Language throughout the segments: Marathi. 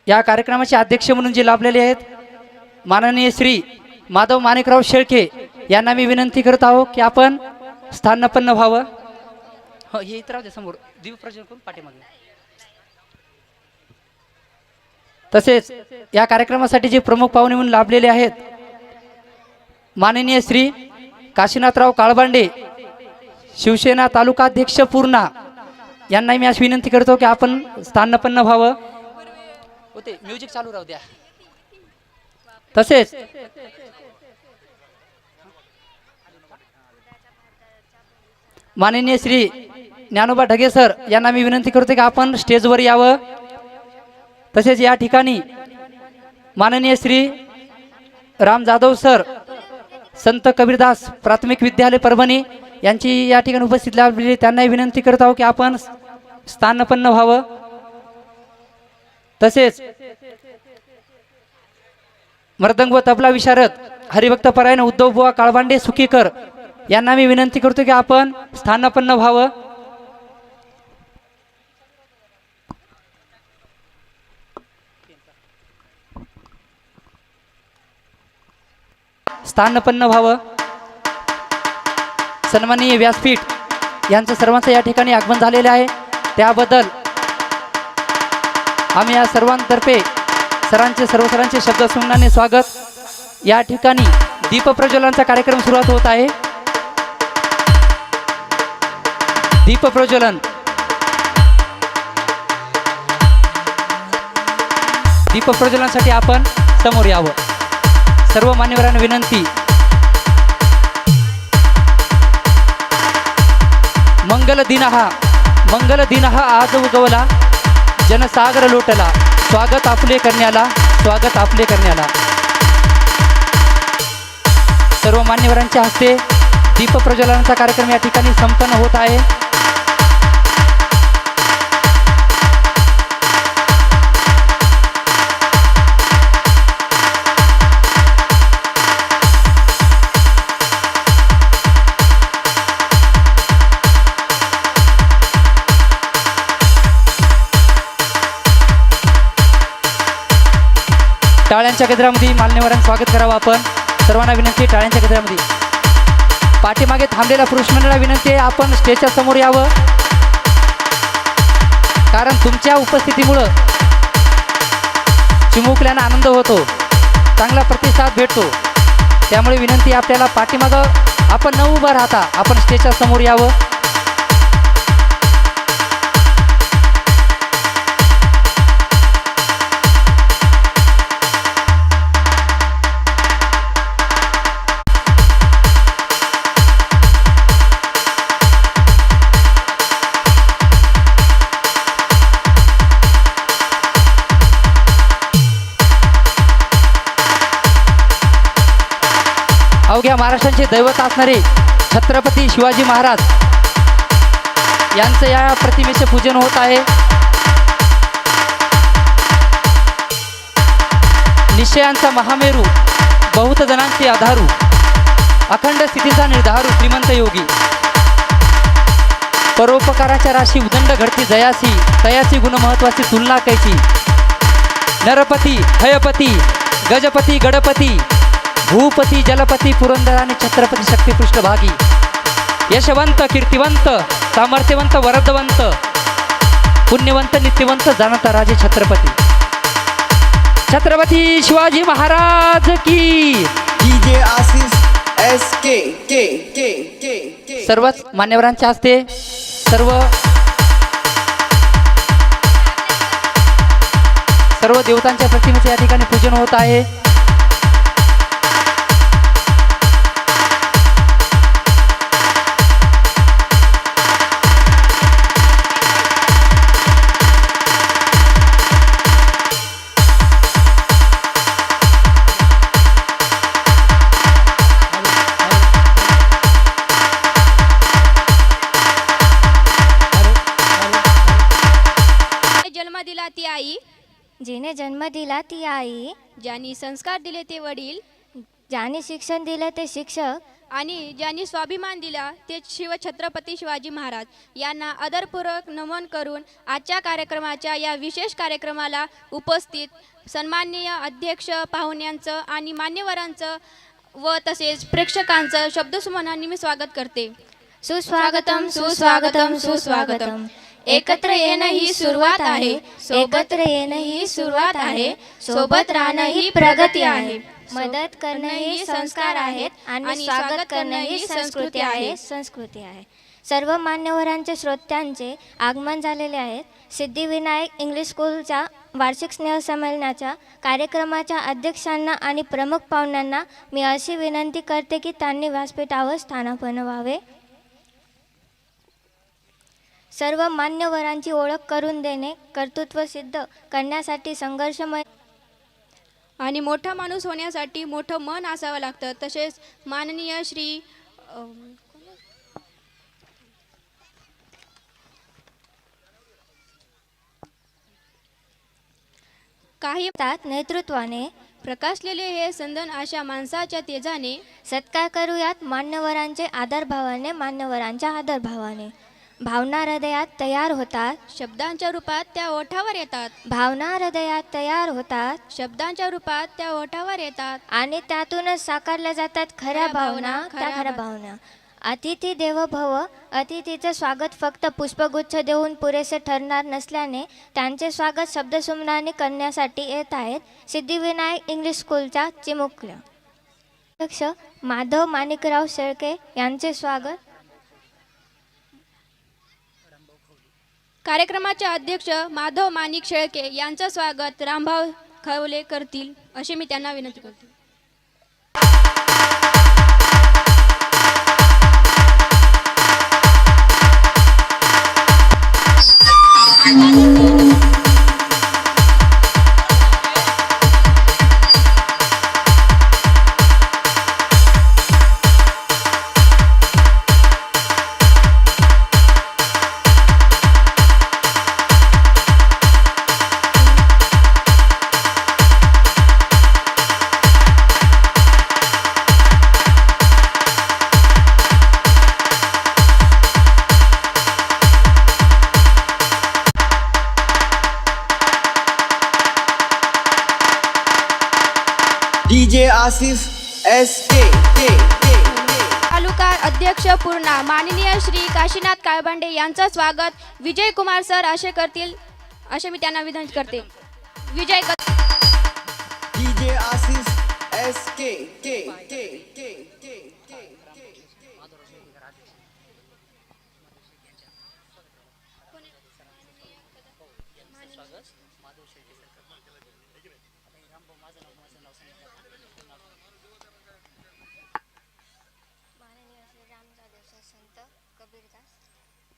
या कार्यक्रमाचे अध्यक्ष म्हणून जे लाभलेले आहेत माननीय श्री माधव माणिकराव शेळके यांना मी विनंती करत आहो की आपण स्थानपन्न व्हावं. हो, हे इतर राहू दे समोर दीपप्रज्वलन करून पाठीमागे. तसेच या कार्यक्रमासाठी जे प्रमुख पाहुणे म्हणून लाभलेले आहेत माननीय श्री काशीनाथराव काळबांडे शिवसेना तालुकाध्यक्ष पूर्णा यांना मी अशी विनंती करतो की आपण स्थानपन्न व्हावं. होते म्युझिक चालू राहू द्या. तसेच माननीय श्री ज्ञानोबा ढगे सर यांना मी विनंती करतो की आपण स्टेजवर यावं. तसेच या ठिकाणी माननीय श्री राम जाधव सर संत कबीरदास प्राथमिक विद्यालय परभणी यांची या ठिकाणी उपस्थित लाभलेली त्यांनाही विनंती करत आहोत की आपण स्थानपन्न व्हावं. तसेच मृदंग व तबला विशारद हरिभक्त परायण उद्धव बुवा काळबांडे सुकीकर यांना मी विनंती करतो की आपण स्थानपन्न व्हावं. स्थानपन्न व्हावं. सन्माननीय व्यासपीठ यांचं सर्वांचं या ठिकाणी आगमन झालेलं आहे त्याबद्दल आम्ही या सर्वांतर्फे सर्व सरांचे शब्दसंमानाने स्वागत. या ठिकाणी दीपप्रज्वलनाचा कार्यक्रम सुरुवात होत आहे. दीपप्रज्वलन दीपप्रज्वलनासाठी आपण समोर यावं. सर्व मान्यवरांना विनंती. मंगल दिन हा आज उगवला जनसागर लोटला स्वागत आपले करण्याला सर्व मान्यवरांच्या हस्ते दीपप्रज्वलनाचा कार्यक्रम या ठिकाणी संपन्न होत आहे. टाळ्यांच्या गजरामध्ये मान्यवरांचं स्वागत करावं आपण. सर्वांना विनंती टाळ्यांच्या गजरामध्ये. पाठीमागे थांबलेल्या पुरुष मंडळाला विनंती आहे आपण स्टेजच्या समोर यावं कारण तुमच्या उपस्थितीमुळं चिमुकल्यांना आनंद होतो चांगला प्रतिसाद भेटतो. त्यामुळे विनंती आपल्याला पाठीमागं आपण न उभं राहता आपण स्टेजच्या समोर यावं. अवघ्या महाराष्ट्राचे दैवत असणारे छत्रपती शिवाजी महाराज यांचं या प्रतिमेचे पूजन होत आहे. निश्चयांचा महामेरू बहुत जणांचे आधारू अखंड स्थितीचा निर्धारू श्रीमंत योगी परोपकाराच्या राशी उदंड घडती जयासी तयाची गुण महत्वाची तुलना कैची नरपती हयपती गजपती गडपती भूपती जलपती पुरंदर आणि छत्रपती शक्ती पृष्ठभागी यशवंत कीर्तिवंत सामर्थ्यवंत वरदवंत पुण्यवंत नित्यवंत जाणता राजे छत्रपती शिवाजी महाराज की. डीजे आशिष SK के सर्वच मान्यवरांच्या हस्ते सर्व देवतांच्या प्रतिमेचे या ठिकाणी पूजन होत आहे. जिने जन्म दिला ती आई ज्यांनी संस्कार दिले ते वडील ज्याने शिक्षण दिले ते शिक्षक आणि ज्यांनी स्वाभिमान दिला ते शिवछत्रपती शिवाजी महाराज यांना आदरपूर्वक नमन करून आजच्या कार्यक्रमाच्या या विशेष कार्यक्रमाला उपस्थित सन्माननीय अध्यक्ष पाहुण्यांचं आणि मान्यवरांचं व तसेच प्रेक्षकांचं शब्दसुमनांनी मी स्वागत करते. सुस्वागतम सुस्वागतम सुस्वागतम. एकत्र येणं ही सुरुवात आहे, एकत्र येणं ही सुरुवात आहे, सोबत राहणं ही प्रगती आहे. मदत करणं ही संस्कार आहेत आणि स्वागत करणं ही संस्कृती आहे. सर्व मान्यवरांचे श्रोत्यांचे आगमन झालेले आहेत. सिद्धिविनायक इंग्लिश स्कूलच्या वार्षिक स्नेहसंमेलनाच्या कार्यक्रमाच्या अध्यक्षांना आणि प्रमुख पाहुण्यांना मी अशी विनंती करते की त्यांनी व्यासपीठावर स्थानापन्न व्हावे. सर्व मान्यवरांची ओळख करून देणे, कर्तृत्व सिद्ध करण्यासाठी संघर्षमय आणि मोठा माणूस होण्यासाठी मोठं मन असावं लागतं. तसेच माननीय श्री काही नेतृत्वाने प्रकाशलेले हे संदन अशा माणसाच्या तेजाने सत्कार करूयात मान्यवरांचे आदरभावाने, मान्यवरांच्या आदरभावाने. भावना हृदयात तयार होतात, शब्दांच्या रूपात त्या ओठावर येतात. भावना हृदयात तयार होतात, शब्दांच्या रूपात त्या ओठावर येतात. आणि त्यातूनच साकारल्या जातात खऱ्या भावना, त्या खऱ्या भावना. अतिथी देवो भव. अतिथीचं स्वागत फक्त पुष्पगुच्छ देऊन पुरेसे ठरणार नसल्याने त्यांचे स्वागत शब्दसुमनाने करण्यासाठी येत आहेत सिद्धिविनायक इंग्लिश स्कूलच्या चिमुकल्या अध्यक्ष माधव माणिकराव शेळके यांचे स्वागत. कार्यक्रमाचे अध्यक्ष माधव माणिक शेळके यांचं स्वागत रामभाऊ खवले करतील अशी मी त्यांना विनंती करते. DJ Asif SK. तालुका अध्यक्ष पूर्णा माननीय श्री काशीनाथ काळबांडे यांचं स्वागत विजय कुमार सर असे करतील असे मी त्यांना विनंती करते. विजय DJ Asif SK.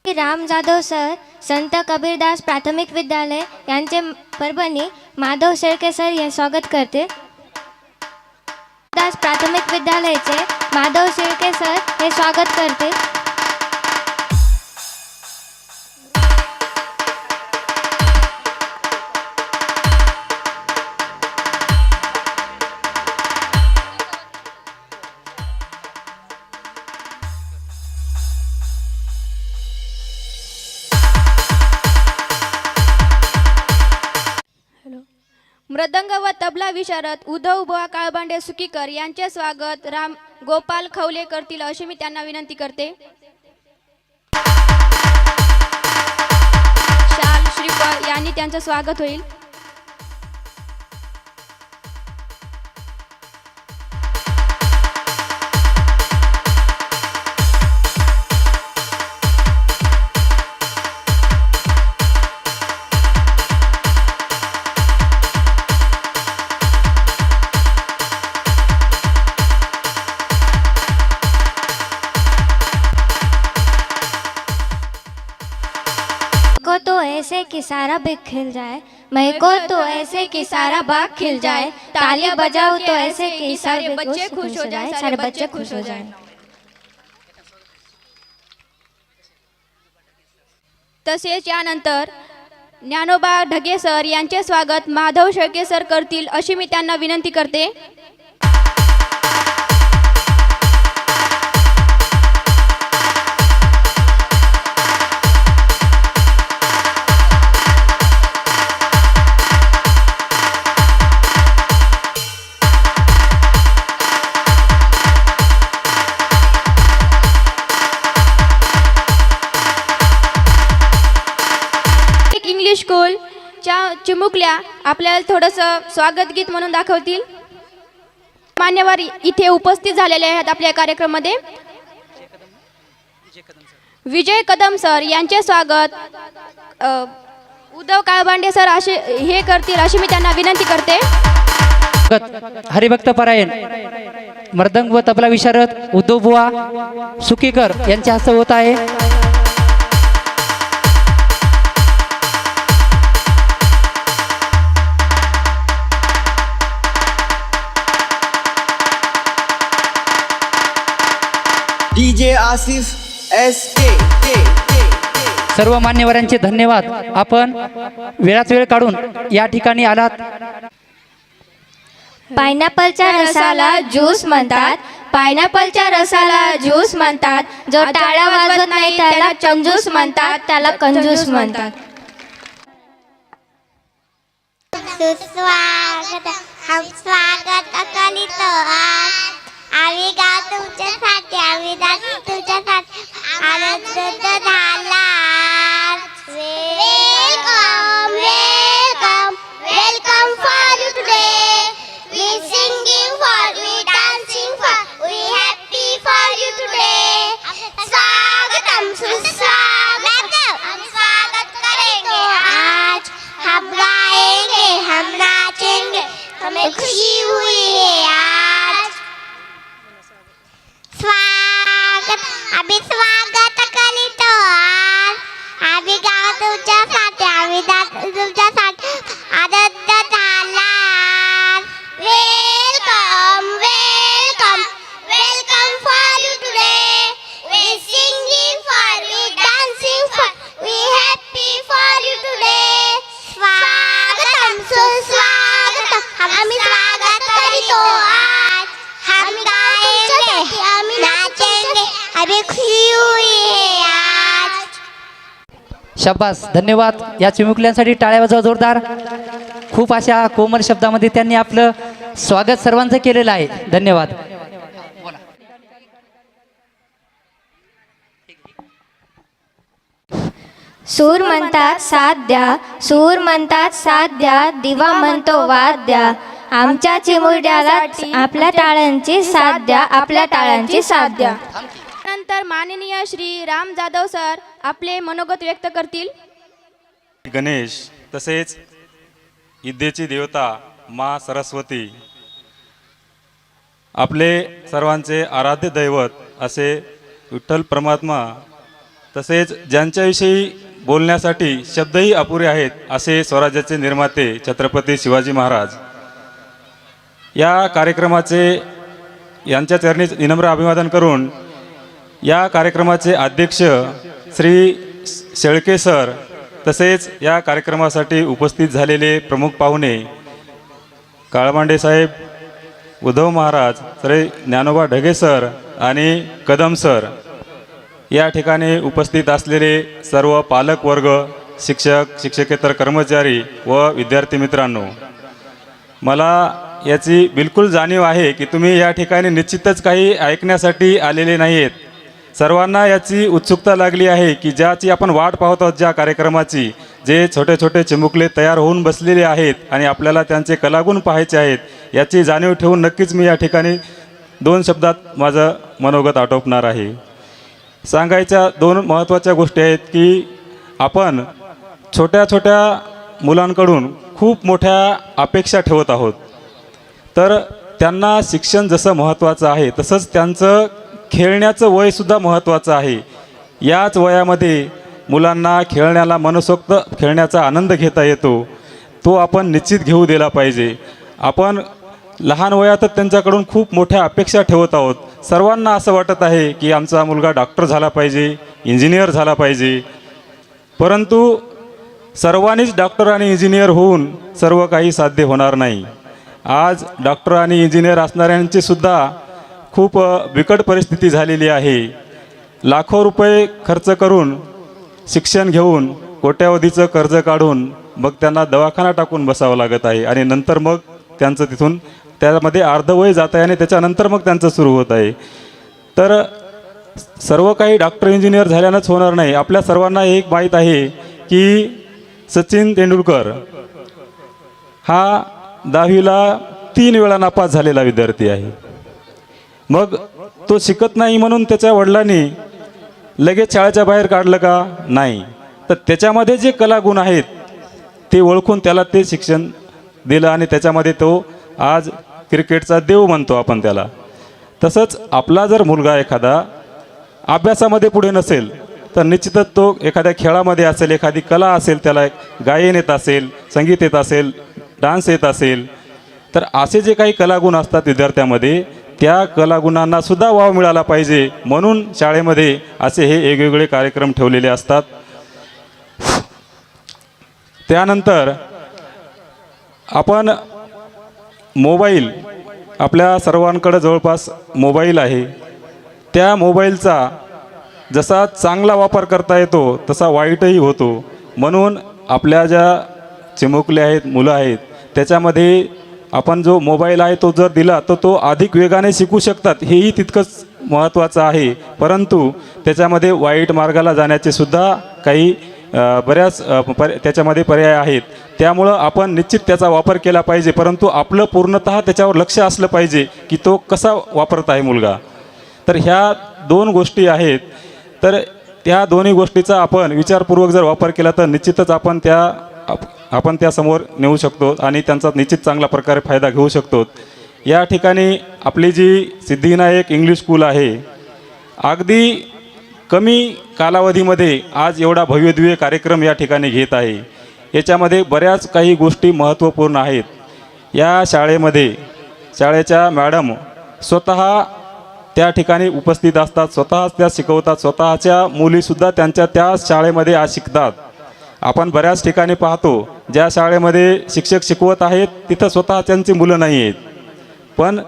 Ram Jadhav sir संत कबीरदास प्राथमिक विद्यालय यांचे परभणी माधव शेळके सर हे स्वागत करते. दास प्राथमिक विद्यालयाचे माधव शेळके सर हे स्वागत करते. मृदंग व तबला विशारद उद्धव बुवा काळबांडे सुकीकर यांचे स्वागत राम गोपाल खवले करतील अशी मी त्यांना विनंती करते. शाल श्रीफळ यांनी त्यांचं स्वागत होईल. को तो ऐसे कि सारा बाग खिल जाए, मैं को तो ऐसे कि सारा बाग खिल जाए, तालियां बजाओ तो ऐसे कि सारे बच्चे खुश हो जाए, सारे बच्चे खुश हो जाए. तसेच यानंतर ज्ञानोबा ढगे सर यांचे स्वागत माधव शेळके सर करतील अशी मी त्यांना विनंती करते. चिमुकल्या आपल्याला थोडंसं स्वागत गीत म्हणून दाखवतील. मान्यवर इथे उपस्थित झालेले आहेत आपल्या कार्यक्रमामध्ये. विजय कदम सर यांचे स्वागत उद्धव काळबांडे सर असे हे करतील अशी मी त्यांना विनंती करते. हरिभक्त परायण मर्दंग व तबला विशारद उद्धव बुवा सुकीकर यांच्या हस्ते होत आहे. DJ Asif SK. सर्व मान्यवरांचे धन्यवाद. आपण वेळात वेळ काढून या ठिकाणी आलात. पायनॅपलच्या रसाला ज्यूस म्हणतात. पायनॅपलच्या रसाला ज्यूस म्हणतात. जो टाळ्या वाजवत नाही त्याला कंजूस म्हणतात. त्याला कंजूस म्हणतात. सुस्वागत हम स्वागत करीतो आज. आम्ही गाव तुमच्यासाठी आम्ही दाखव तुमच्यासाठी आनंद झाला. Welcome welcome welcome for you today. We singing for, we dancing for, we happy for you today. स्वागतम सुस्वागतम हम स्वागत करेंगे आज. हम गाएंगे हम नाचेंगे हमें खुशी हुई है आज. स्वागत आम्ही स्वागत करीतो आज. आम्ही गाव तुमच्यासाठी आम्ही तुमच्यासाठी आनंद झाला. Welcome, welcome, welcome for you today. We singing for, we dancing for, we happy for you today. स्वागतम सुस्वागतम आम्ही स्वागत करीतो आज. हम गाएंगे हम नाचेंगे हमें खुशी हुई है आज. शाबास, धन्यवाद. या चिमुकल्यांसाठी टाळ्या वाजवा जोरदार. खूप अशा कोमल शब्दामध्ये त्यांनी आपलं स्वागत सर्वांचं केलेलं आहे. धन्यवाद. सूर म्हणतात साथ द्या. सूर म्हणतात साथ द्या. दिवा म्हणतो वाद द्या. आमच्या चिमुरड्याला आपल्या टाळ्यांची साथ द्या. आपल्या टाळ्यांची साथ द्या. नंतर माननीय श्री राम जाधव सर आपले मनोगत व्यक्त करतील. गणेश तसेच विद्येची देवता मा सरस्वती आपले सर्वांचे आराध्य दैवत असे विठ्ठल परमात्मा तसेच ज्यांच्याविषयी बोलण्यासाठी शब्दही अपुरे आहेत असे स्वराज्याचे निर्माते छत्रपती शिवाजी महाराज या कार्यक्रमाचे यांच्या चरणी विनम्र अभिवादन करून या कार्यक्रमाचे अध्यक्ष श्री शेळके सर तसेच या कार्यक्रमासाठी उपस्थित झालेले प्रमुख पाहुणे काळबांडे साहेब, उद्धव महाराज, श्री ज्ञानोबा ढगे सर आणि कदम सर, या ठिकाणी उपस्थित असलेले सर्व पालक वर्ग, शिक्षक, शिक्षकेतर कर्मचारी व विद्यार्थी मित्रांनो, मला याची बिलकुल जाणीव आहे की तुम्ही या ठिकाणी निश्चितच काही ऐकण्यासाठी आलेले नाही आहेत. सर्वांना याची उत्सुकता लागली आहे की ज्याची आपण वाट पाहत आहोत, ज्या कार्यक्रमाची, जे छोटे छोटे चिमुकले तयार होऊन बसलेले आहेत आणि आपल्याला त्यांचे कलागुण पाहायचे आहेत, याची जाणीव ठेवून नक्कीच मी या ठिकाणी 2 शब्दात माझं मनोगत आटोपणार आहे. सांगायच्या 2 महत्त्वाच्या गोष्टी आहेत की आपण छोट्या छोट्या मुलांकडून खूप मोठ्या अपेक्षा ठेवत आहोत. तर त्यांना शिक्षण जसं महत्त्वाचं आहे तसंच त्यांचं खेळण्याचं वयसुद्धा महत्त्वाचं आहे. याच वयामध्ये मुलांना खेळण्याला मनसोक्त खेळण्याचा आनंद घेता येतो, तो आपण निश्चित घेऊ दिला पाहिजे. आपण लहान वयातच त्यांच्याकडून खूप मोठ्या अपेक्षा ठेवत आहोत. सर्वांना असं वाटत आहे की आमचा मुलगा डॉक्टर झाला पाहिजे, इंजिनियर झाला पाहिजे, परंतु सर्वांनीच डॉक्टर आणि इंजिनियर होऊन सर्व काही साध्य होणार नाही. आज डॉक्टर आणि इंजिनियर असणाऱ्यांची सुद्धा खूप बिकट परिस्थिती झालेली आहे. लाखो रुपये खर्च करून शिक्षण घेऊन कोट्यावधीचं कर्ज काढून मग त्यांना दवाखाना टाकून बसावं लागत आहे आणि नंतर मग त्यांचं तिथून त्यामध्ये अर्धवय जात आहे आणि त्याच्यानंतर मग त्यांचं सुरू होत आहे. तर सर्व काही डॉक्टर इंजिनियर झाल्यानंच होणार नाही. आपल्या सर्वांना एक माहीत आहे की सचिन तेंडुलकर हा 10वीला 3 वेळा नापास झालेला विद्यार्थी आहे. मग तो शिकत नाही म्हणून त्याच्या वडिलांनी लगेच शाळेच्या बाहेर काढलं का? नाही. तर त्याच्यामध्ये जे कलागुण आहेत ते ओळखून त्याला ते शिक्षण दिलं आणि त्याच्यामध्ये तो आज क्रिकेटचा देव म्हणतो आपण त्याला. तसंच आपला जर मुलगा एखादा अभ्यासामध्ये पुढे नसेल तर निश्चितच तो एखाद्या खेळामध्ये असेल, एखादी कला असेल, त्याला गायन येत असेल, संगीत येत असेल, डान्स येत असेल, तर असे जे काही कलागुण असतात विद्यार्थ्यामध्ये त्या कलागुणांना सुद्धा वाव मिळाला पाहिजे म्हणून शाळेमध्ये असे हे वेगवेगळे कार्यक्रम ठेवलेले असतात. त्यानंतर आपण मोबाईल, आपल्या सर्वांकडे जवळपास मोबाईल आहे. त्या मोबाईलचा जसा चांगला वापर करता येतो तसा वाईटही होतो. म्हणून आपल्या ज्या चिमुकले आहेत, मुलं आहेत, त्याच्यामध्ये आपण जो मोबाईल आहे तो जर दिला तर तो अधिक वेगाने शिकू शकतात, हेही तितकंच महत्त्वाचं आहे. परंतु त्याच्यामध्ये वाईट मार्गाला जाण्याचे सुद्धा काही बऱ्याच त्याच्यामध्ये पर्याय आहेत. त्यामुळं आपण निश्चित त्याचा वापर केला पाहिजे, परंतु आपलं पूर्णतः त्याच्यावर लक्ष असलं पाहिजे की तो कसा वापरत आहे मुलगा. तर ह्या 2 गोष्टी आहेत. तर त्या दोन्ही गोष्टीचा आपण विचारपूर्वक जर वापर केला तर निश्चितच आपण त्यासमोर नेऊ शकतो आणि त्यांचा निश्चित चांगल्या प्रकारे फायदा घेऊ शकतो. या ठिकाणी आपली जी सिद्धिविनायक इंग्लिश स्कूल आहे, अगदी कमी कालावधीमध्ये आज एवढा भव्यदिव्य कार्यक्रम या ठिकाणी घेत आहे. याच्यामध्ये बऱ्याच काही गोष्टी महत्त्वपूर्ण आहेत. या शाळेमध्ये शाळेच्या मॅडम स्वतः त्या ठिकाणी उपस्थित असतात, स्वतःच त्या शिकवतात, स्वतःच्या मुलीसुद्धा त्या शाळेमध्ये आज शिकतात. आपण बऱ्याच ठिकाणी पाहतो ज्या शाळेमध्ये शिक्षक शिकवत आहेत तिथं स्वतः त्यांची मुलं नाही आहेत, पण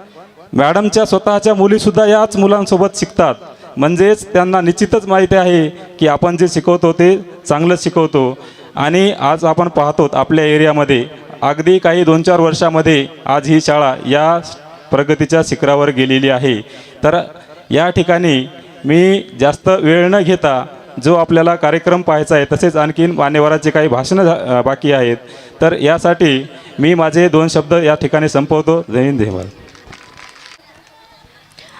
मॅडमच्या स्वतःच्या मुलीसुद्धा याच मुलांसोबत शिकतात. म्हणजेच त्यांना निश्चितच माहिती आहे की आपण जे शिकवतो ते चांगलं शिकवतो. आणि आज आपण पाहतो आपल्या एरियामध्ये अगदी काही 2-4 वर्षामध्ये आज ही शाळा या प्रगतीच्या शिखरावर गेलेली आहे. तर या ठिकाणी मी जास्त वेळ न घेता जो आपल्याला कार्यक्रम पाहायचा आहे, तसेच आणखीन मान्यवरांचे काही भाषणं बाकी आहेत, तर यासाठी मी माझे 2 शब्द या ठिकाणी संपवतो. जय हिंद, जय भारत.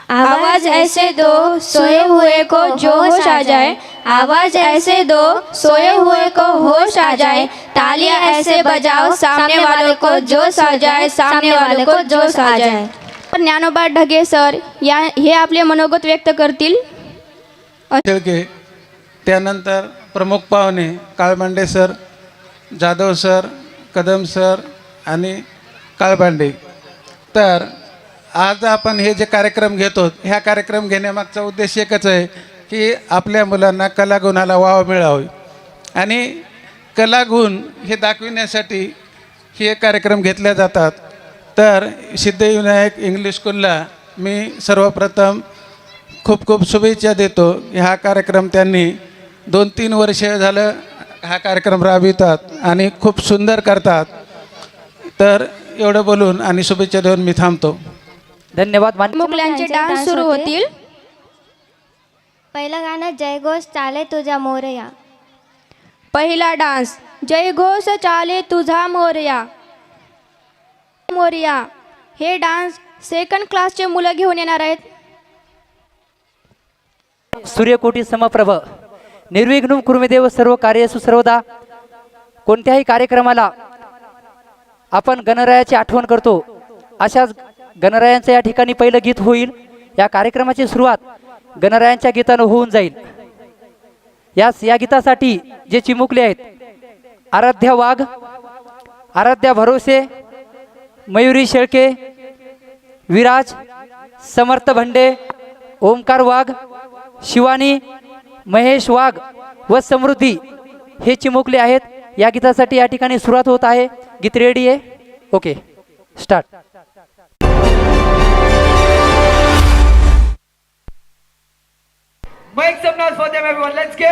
आवाज ऐसे दो सोए हुए को जो होश आ जाए, आवाज ऐसे दो सोए हुए को होश आ जाए, तालियां ऐसे बजाओ सामने वालों को जोश आ जाए, सामने वालों को जोश आ जाए. ज्ञानोबा ढगे सर हे आपले मनोगत व्यक्त करतील. शेळके, त्यानंतर प्रमुख पाहुणे Kalbande sir, Jadhav sir, Kadam sir आणि काळबांडे. तर आज आपण हे जे कार्यक्रम घेतो, ह्या कार्यक्रम घेण्यामागचा उद्देश एकच आहे की आपल्या मुलांना कलागुणाला वाव मिळावी आणि कलागुण हे दाखविण्यासाठी हे कार्यक्रम घेतले जातात. तर सिद्धिविनायक इंग्लिश स्कूलला मी सर्वप्रथम खूप खूप शुभेच्छा देतो. हा कार्यक्रम त्यांनी 2-3 वर्ष झालं हा कार्यक्रम राबवितात आणि खूप सुंदर करतात. तर एवढं बोलून आणि शुभेच्छा देऊन मी थांबतो. धन्यवाद. मुलांचे डान्स सुरू होतील. पहिलं गाणं जयघोष चाले तुझ्या मोरया. पहिला डान्स जय घोष चाले तुझा मोरया. मोरया हे डान्स 2nd क्लासचे मुलं घेऊन येणार आहेत. सूर्यकोटी समप्रभ निर्विघ्नं कुर्मदेव सर्व कार्येषु सर्वदा. कोणत्याही कार्यक्रमाला आपण गणरायाची आठवण करतो. अशाच गणरायांचं या ठिकाणी पहिलं गीत होईल. या कार्यक्रमाची सुरुवात गणरायांच्या गीतानं होऊन जाईल. या गीतासाठी जे चिमुकले आहेत, आराध्या वाघ, आराध्या भरोसे, मयुरी शेळके, विराज, समर्थ भंडे, ओमकार वाघ, शिवानी, महेश वाघ व समृद्धी हे चिमुकले आहेत. या गीतासाठी या ठिकाणी सुरुवात होत आहे. गीत रेडी आहे? Okay, start. Make some noise for them, everyone. Let's go.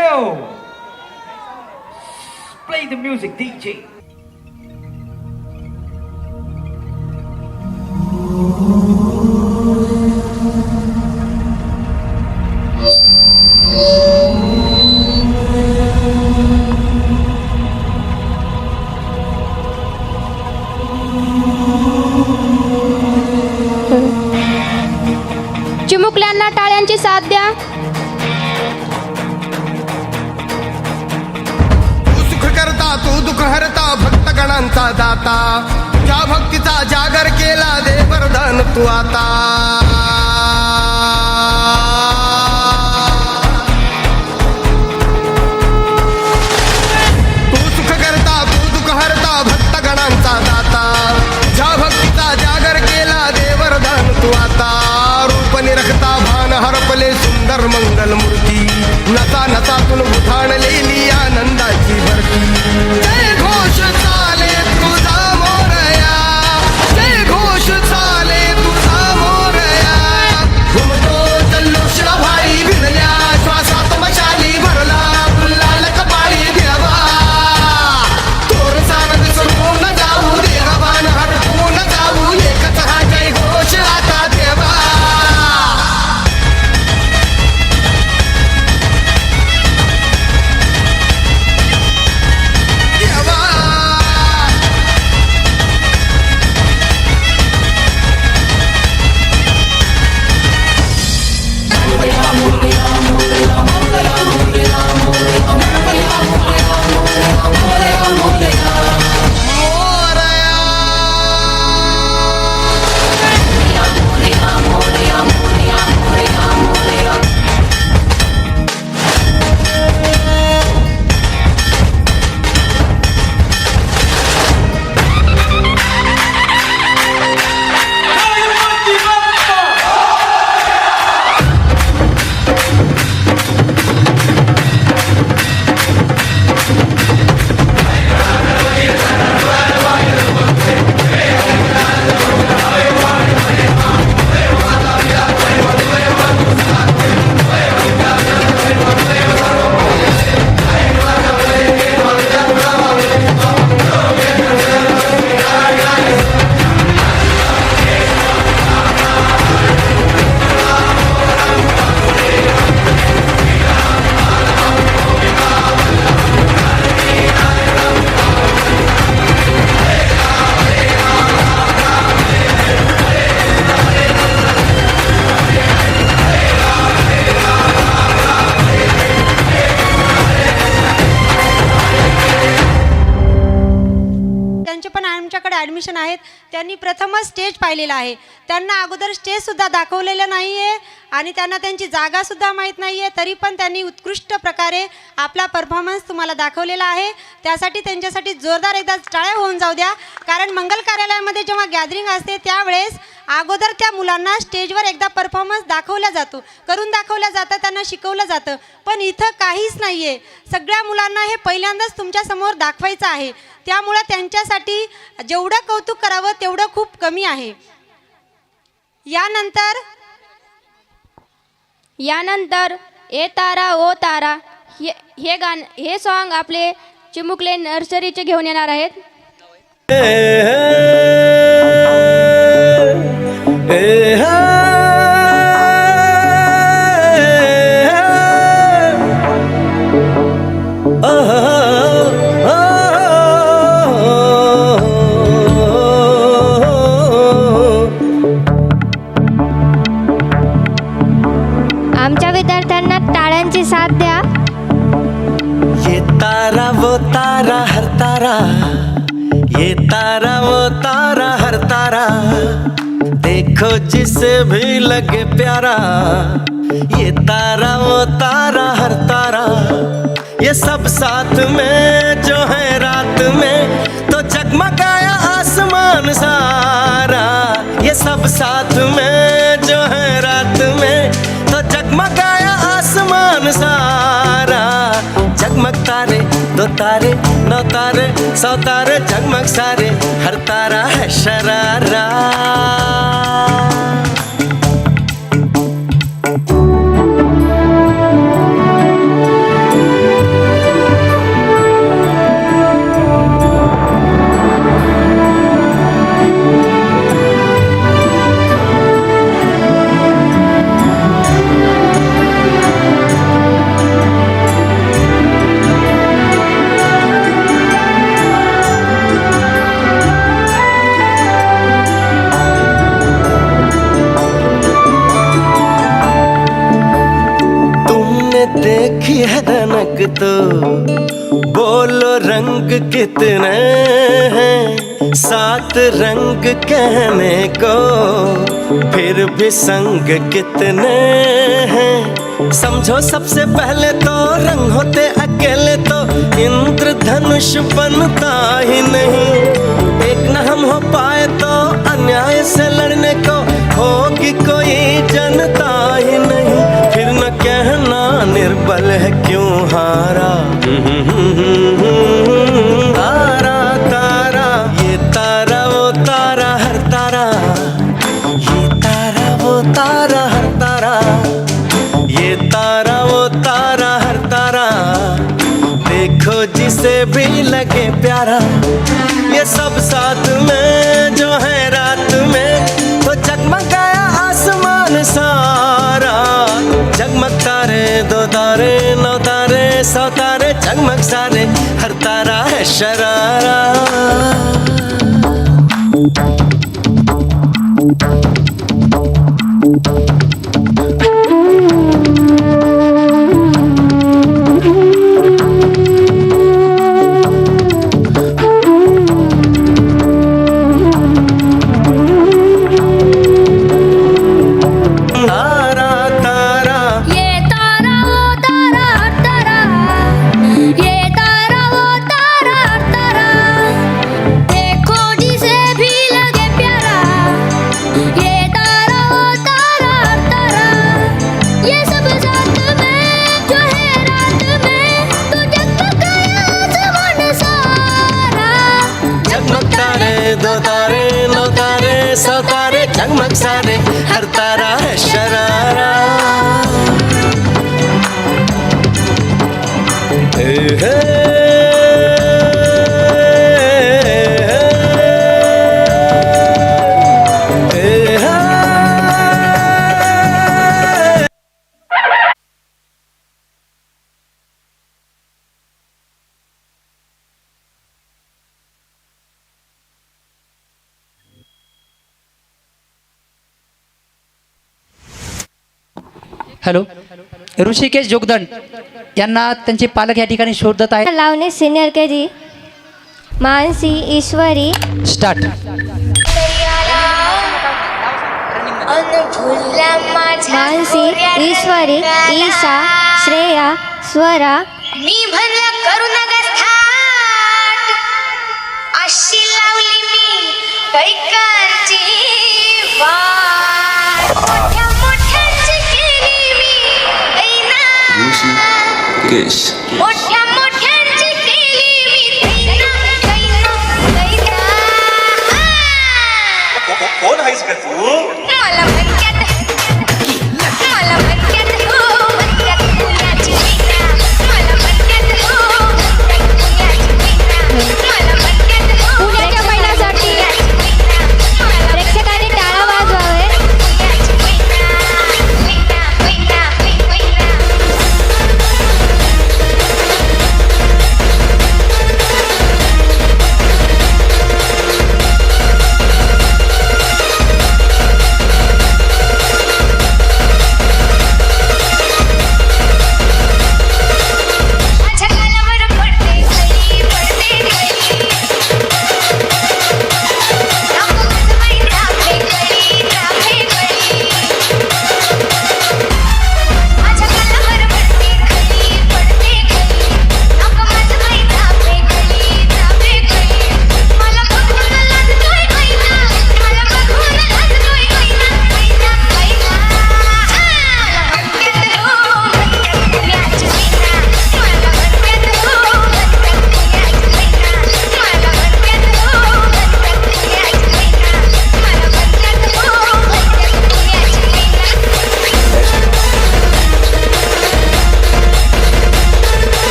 Play the music, DJ. टाळ्यांची साथ द्या. तू सुख करता तू दुःख हरता भक्तगणांचा दाता ज्या भक्तीचा जागर केला दे वरदान तू आता तू सुख करता तू दुःख हरता भक्तगणांचा दाता ज्या भक्तीचा जागर केला दे वरदान तू आता रूप निरखता भान हरपले सुंदर मंगल मूर्ती नसा नसातून उठाणलेली आनंदाची भरती जय घोष चाले तुझा मोरया जय घोष चाले तुझा मोरया घुमतो जल्लोष भाई भिडल्या श्वासात मशाली भरला गुलाल कपाळी भिडवा तोर सारद सोडून जाऊ देवान हरपून जाऊ एकच हा जय घोष आता देवा ॲडमिशन आहेत त्यांनी प्रथमच स्टेज पाहिलेला आहे. त्यांना अगोदर स्टेजसुद्धा दाखवलेलं नाही आहे आणि त्यांना त्यांची जागासुद्धा माहीत नाही आहे, तरी पण त्यांनी उत्कृष्ट प्रकारे आपला परफॉर्मन्स तुम्हाला दाखवलेला आहे. त्यासाठी त्यांच्यासाठी जोरदार एकदा टाळ्या होऊन जाऊ द्या. कारण मंगल कार्यालयामध्ये जेव्हा गॅदरिंग असते त्यावेळेस अगोदर त्या मुलांना स्टेजवर एकदा परफॉर्मन्स दाखवला जातो, करून दाखवलं जातं, त्यांना शिकवलं जातं. पण इथं काहीच नाही आहे. सगळ्या मुलांना हे पहिल्यांदाच तुमच्यासमोर दाखवायचं आहे. त्यामुळं त्यांच्यासाठी जेवढं कौतुक करावं तेवढं खूप कमी आहे. यानंतर ए तारा ओ तारा हे सॉन्ग आपले चिमुकले नर्सरीचे घेऊन येणार आहेत. आमच्या विद्यार्थ्यांना टाळ्यांची साथ द्या. ये तारा वो तारा हर तारा ये तारा वो तारा हर तारा देखो जिसे भी लगे प्यारा ये तारा वो तारा हर तारा ये सब साथ में जो है रात में तो जगमगाया आसमान सारा ये सब साथ में जो है रात में तो जगमगाया आसमान सारा जगमग तारे दो तारे नौ तारे सौ तारे जगमग सारे हर तारा है शरारा. तो बोलो रंग कितने हैं, 7 रंग कहने को फिर भी संग कितने हैं। समझो सबसे पहले तो रंग होते अकेले तो इंद्रधनुष बनता ही नहीं। एक न हम हो पाए तो अन्याय से लड़ने को होगी कोई जनता ही नहीं। फिर न कहना निर्बल है क्यों हारा। तारा तारा ये तारा वो तारा हर तारा, ये तारा वो तारा हर तारा, ये तारा वो तारा हर तारा। देखो जिसे भी लगे प्यारा, ये सब साथ में जो है रात में तो जगमगाया आसमान सारा। जगमग तारे 2 तारे 9 तारे 100 तारे जगमग सारे, हर तारा है शरारा। जगमग सारे हर तारा है शरारा। हॅलो, ऋषिकेश जोगदंड यांना त्यांचे पालक या ठिकाणी शोधत आहेत. लावणे सिनियर KG, मानसी ईश्वरी स्टार्ट. मानसी ईश्वरी ईशा श्रेया स्वरा. मी म्हणलं करू नका थाट, अशी लावली मी कैकांची वाट. मोठ्या मोठ्यांची केली मी ऐना, मोठ्या मोठ्यांची केली मी कैना कैना कैना. कोण आहेस का तू? मला म्हणत्यात हो म्हणत्यात पुण्याची मैना. मला म्हणत्यात हो म्हणत्यात पुण्याची मैना. मला म्हणत्यात हो पुण्याच्या महिलांसाठी प्रेक्षकांनी टाळा वाजवावे. पुण्याची मैना मैना मैना मैना.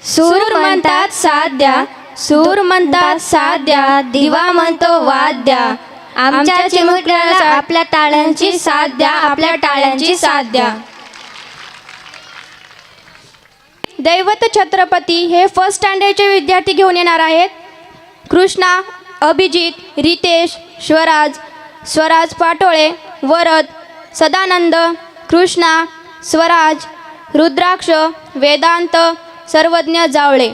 सूर म्हणतात साथ द्या, सूर म्हणतात साथ द्या, दिवा म्हणतो वाद द्या. आमच्या चिमुकल्याला आपल्या टाळ्यांची साथ द्या, आपल्या टाळ्यांची साथ द्या. दैवत छत्रपती हे फर्स्ट स्टँडर्डचे विद्यार्थी घेऊन येणार आहेत. कृष्णा, अभिजित, रितेश, स्वराज पाटोळे, वरद, सदानंद, कृष्णा, स्वराज, रुद्राक्ष, वेदांत, सर्वज्ञ जावळे.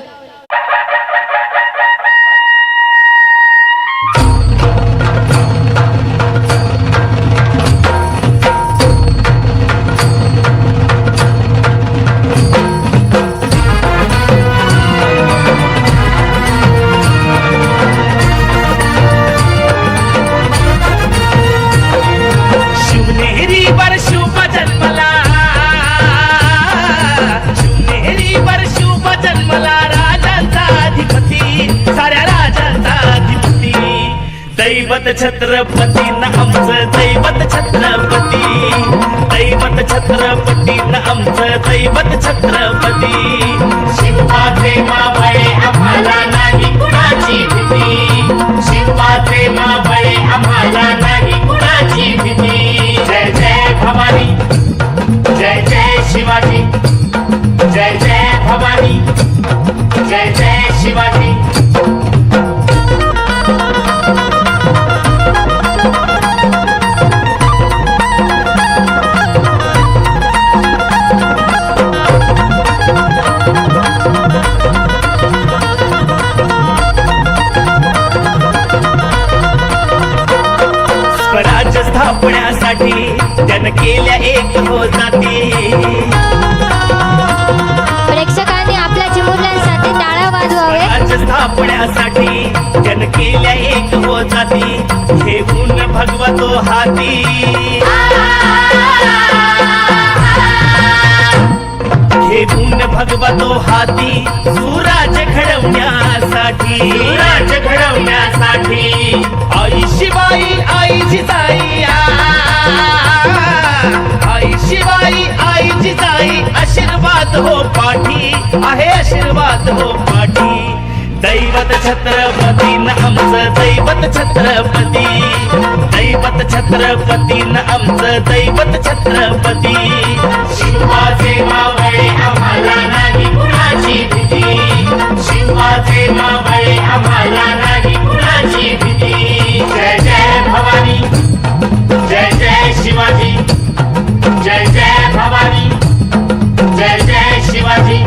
दैवत छत्रपती न आमचं दैवत छत्रपती, दैवत छत्रपती न आमचं दैवत छत्रपती. शिवाचे मावळे आम्हाला नाही कुणाची भीती, शिवाचे मावळे आम्हाला नाही कुणाची भीती. जय जय भवानी, जय जय शिवाजी, जय जय भवानी, जय जय शिवाजी. स्वराज्य स्थापण्यासाठी जन केल्या एक हो जाती. प्रेक्षकांनी आपल्या चिमुरल्यांसाठी टाळ्या वाजवावे. स्वराज्य स्थापण्यासाठी जन केल्या एक हो जाती. घेऊन भगवतो हाती, घेऊन भगवतो हाती. सुराज्य घडवण्यासाठी, सुराज्य घडवण्यासाठी. आई शिवाई आई जिजाई, आई शिवाई आई जिजाई. आशीर्वाद हो पाठी, आहे आशीर्वाद हो पाठी. दैवत छत्रपती न आमचं दैवत छत्रपती, दैवत छत्रपती न आमचं दैवत छत्रपती. शिवाचे मावळे आम्हाला नाही कुणाची भीती, शिवाचे मावळे आम्हाला नाही कुणाची भीती. जय जय भवानी, जय जय शिवाजी, जय जय भवानी, जय जय शिवाजी.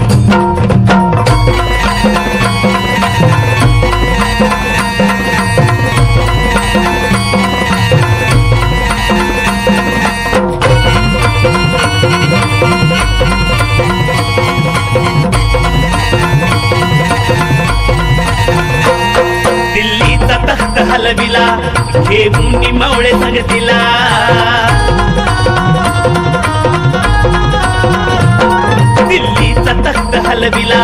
दिल्लीचा तख्त हलविला, घेऊन मावळे संगतीला. दिल्लीचा तख्त हलविला,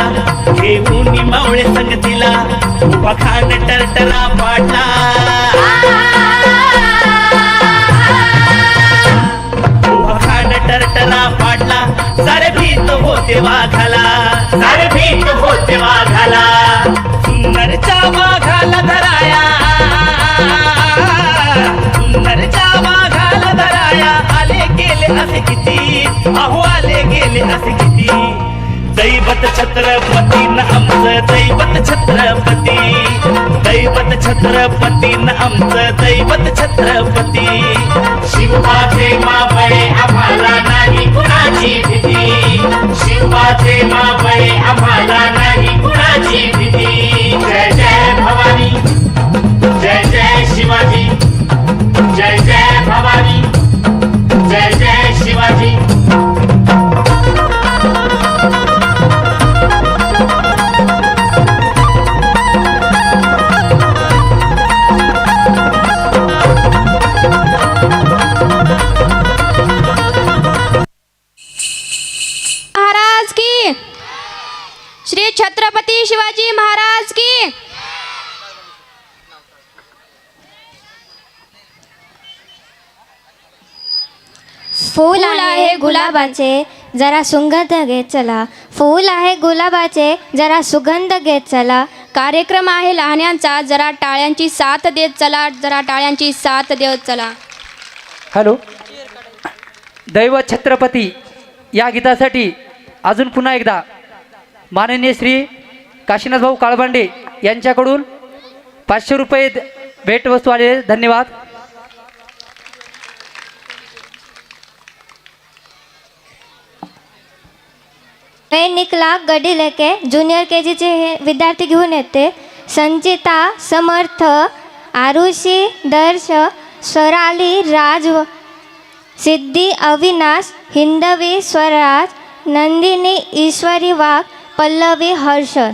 घेऊन मावळे संगतीला. उभा खान टरटरा पाडला, उभा खान टरटरा पाडला. सारे भीत होते वाघाला, सारे भीत होते वाघाला. सुंदरच्या वाघाला धराया, सुंदरच्या वाघाला धराया. आले गेले असे किती, अहो आले गेले असे किती. दैवत छत्रपती न आमचं दैवत छत्रपती, दैवत छत्रपती न आमचं दैवत छत्रपती. शिवाचे मावळे आम्हाला नाही कुणाची भीती, शिवाचे मावळे आम्हाला नाही कुणाची भीती. जय जय भवानी, जय जय शिवाजी, जय जय भवानी, जय जय शिवाजी. महाराज की, श्री छत्रपती शिवाजी महाराज की. फूल आहे गुलाबाचे, जरा सुंगध घेत चला. फूल आहे गुलाबाचे जरा सुगंध घेत चला. कार्यक्रम आहे लहान्यांचा, जरा टाळ्यांची साथ देत चला, जरा टाळ्यांची साथ देत चला. हॅलो. दैवत छत्रपती या गीतासाठी अजून पुन्हा एकदा माननीय श्री काशीनाथ भाऊ काळबांडे यांच्याकडून 500 रुपये भेटवस्तू आले. धन्यवाद. मैं निकला गडी लेके ज्युनियर KGचे हे विद्यार्थी घेऊन येते. संचिता, समर्थ, आरुषी, दर्श, स्वराली, राज, सिद्धी, अविनाश, हिंदवी, स्वराज, नंदिनी, ईश्वरी वाघ, पल्लवी, हर्षद.